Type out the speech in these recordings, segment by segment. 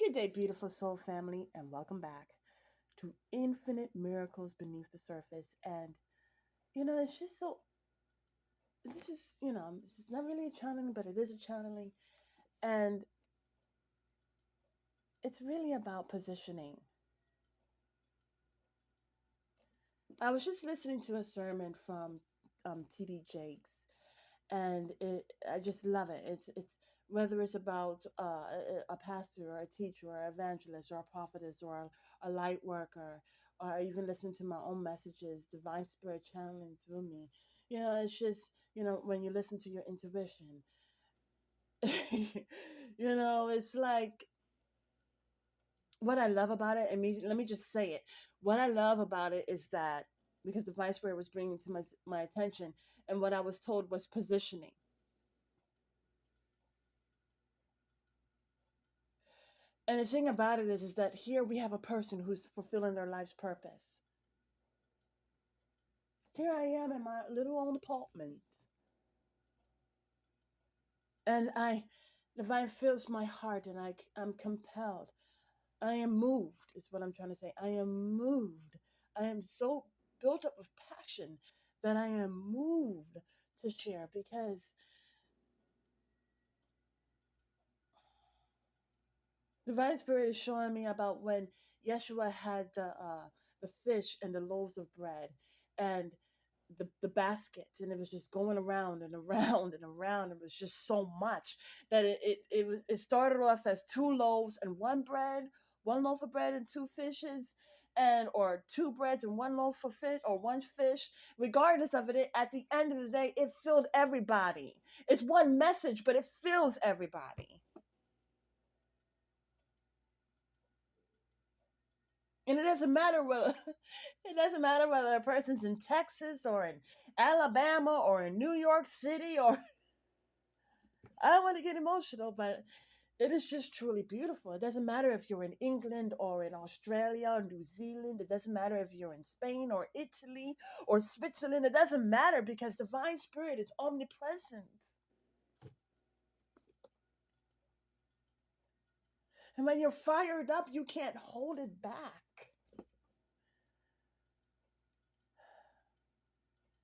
Good day, beautiful soul family, and welcome back to Infinite Miracles Beneath the Surface. And, it's just so, this is not really a channeling, but it is a channeling. And it's really about positioning. I was just listening to a sermon from T.D. Jakes, and I just love it. It's whether it's about a pastor or a teacher or an evangelist or a prophetess or a light worker, or even listen to my own messages, divine spirit channeling through me. It's just when you listen to your intuition, it's like what I love about it. And let me just say it. What I love about it is that because the divine spirit was bringing to my attention, and what I was told was positioning. And the thing about it is that here we have a person who's fulfilling their life's purpose. Here I am in my little own apartment, and divine fills my heart, and I'm compelled. I am moved, is what I'm trying to say. I am moved. I am so built up with passion that I am moved to share because divine spirit is showing me about when Yeshua had the fish and the loaves of bread, and the basket, and it was just going around and around and around. It was just so much that it started off as two loaves and one loaf of bread and two fishes, and or two breads and one loaf of fish or one fish. Regardless of it, at the end of the day, it filled everybody. It's one message, but it fills everybody. And it doesn't matter whether it doesn't matter whether a person's in Texas or in Alabama or in New York City, or I don't want to get emotional, but it is just truly beautiful. It doesn't matter if you're in England or in Australia or New Zealand. It doesn't matter if you're in Spain or Italy or Switzerland. It doesn't matter because divine spirit is omnipresent. And when you're fired up, you can't hold it back.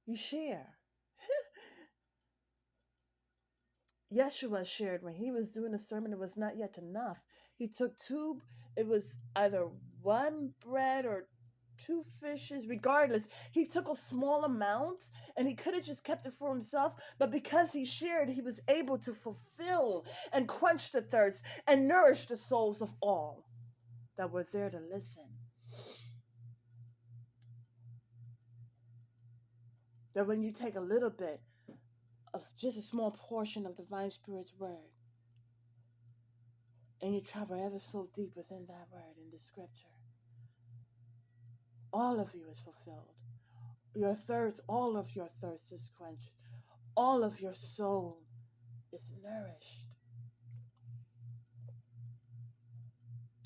You share. Yeshua shared when he was doing a sermon, it was not yet enough. He took it was either one bread or two fishes, regardless. He took a small amount and he could have just kept it for himself, but because he shared, he was able to fulfill and quench the thirst and nourish the souls of all that were there to listen. That when you take a little bit of just a small portion of divine spirit's word, and you travel ever so deep within that word in the scripture, all of you is fulfilled. Your thirst, all of your thirst is quenched. All of your soul is nourished.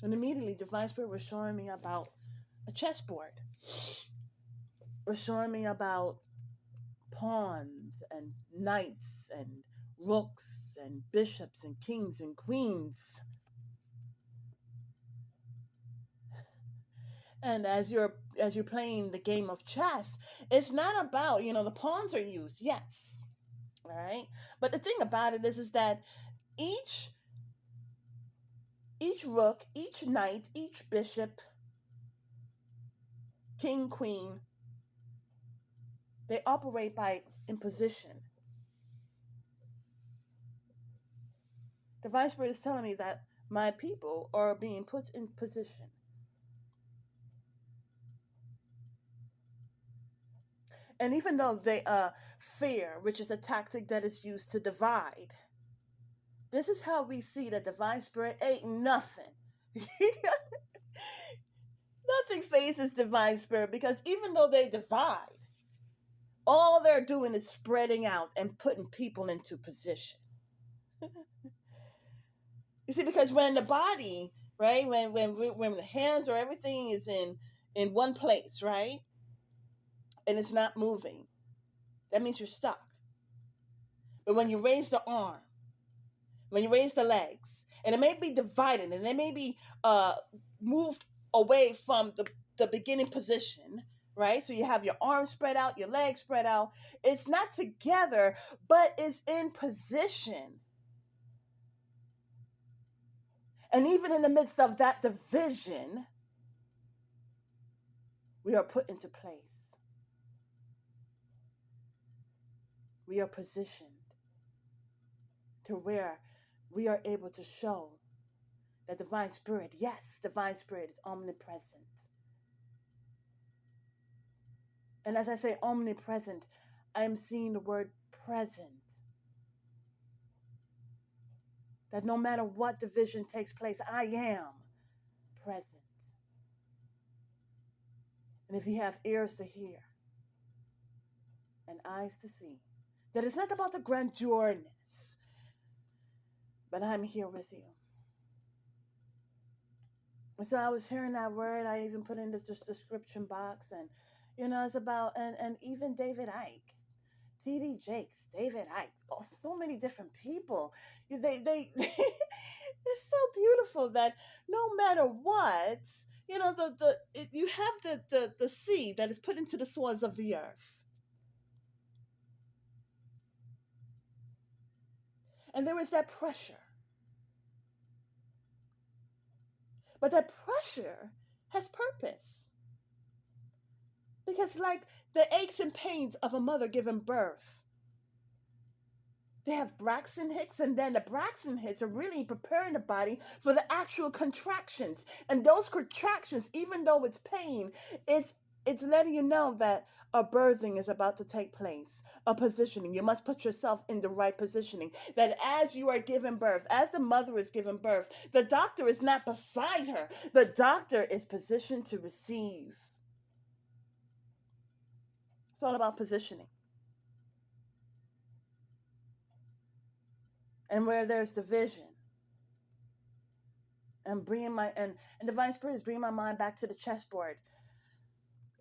And immediately, Divine Spirit was showing me about a chessboard. Was showing me about pawns and knights and rooks and bishops and kings and queens. And as you're playing the game of chess, it's not about, the pawns are used, yes. All right. But the thing about it is that each each rook, each knight, each bishop, king, queen, they operate by imposition. The Vice Spirit is telling me that my people are being put in position. And even though they fear, which is a tactic that is used to divide, this is how we see that divine spirit ain't nothing. Nothing phases divine spirit because even though they divide, all they're doing is spreading out and putting people into position. You see, because when the body, right, when the hands or everything is in one place, right, and it's not moving, that means you're stuck. But when you raise the arm, when you raise the legs, and it may be divided, and they may be uh, moved away from the beginning position, right? So you have your arms spread out, your legs spread out. It's not together, but it's in position. And even in the midst of that division, we are put into place. We are positioned to where we are able to show that divine spirit, yes, divine spirit is omnipresent. And as I say omnipresent, I am seeing the word present. That no matter what division takes place, I am present. And if you have ears to hear and eyes to see, that it's not about the grandiorness, but I'm here with you. And so I was hearing that word. I even put in this description box, and it's about and even David Icke, TD Jakes, David Icke, oh, so many different people. They it's so beautiful that no matter what, you have the seed that is put into the soils of the earth, and there is that pressure, but that pressure has purpose. Because, like the aches and pains of a mother giving birth, they have Braxton Hicks, and then the Braxton Hicks are really preparing the body for the actual contractions. And those contractions, even though it's pain, it's letting you know that a birthing is about to take place, a positioning. You must put yourself in the right positioning. That as you are giving birth, as the mother is giving birth, the doctor is not beside her. The doctor is positioned to receive. It's all about positioning. And where there's division, and bringing my and divine spirit is bringing my mind back to the chessboard.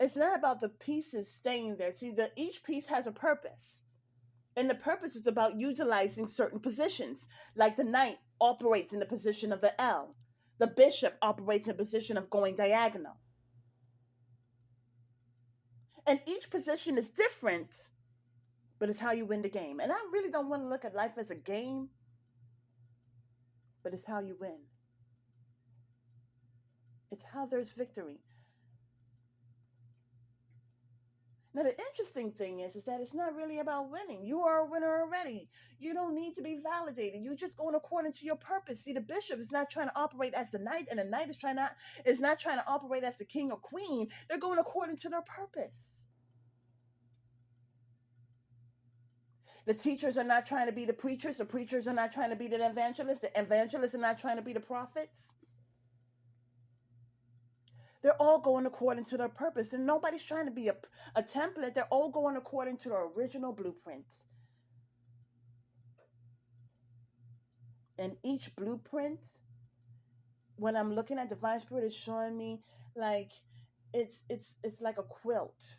It's not about the pieces staying there. See, that each piece has a purpose, and the purpose is about utilizing certain positions. Like the knight operates in the position of the L, the bishop operates in the position of going diagonal, and each position is different, but it's how you win the game. And I really don't want to look at life as a game, but it's how you win. It's how there's victory. Now, the interesting thing is that it's not really about winning. You are a winner already. You don't need to be validated. You're just going according to your purpose. See, the bishop is not trying to operate as the knight, and the knight is not trying to operate as the king or queen. They're going according to their purpose. The teachers are not trying to be the preachers. The preachers are not trying to be the evangelists. The evangelists are not trying to be the prophets. They're all going according to their purpose, and nobody's trying to be a template. They're all going according to their original blueprint. And each blueprint, when I'm looking at divine spirit, is showing me like it's like a quilt,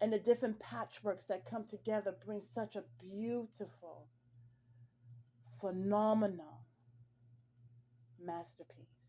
and the different patchworks that come together bring such a beautiful, phenomenal masterpiece.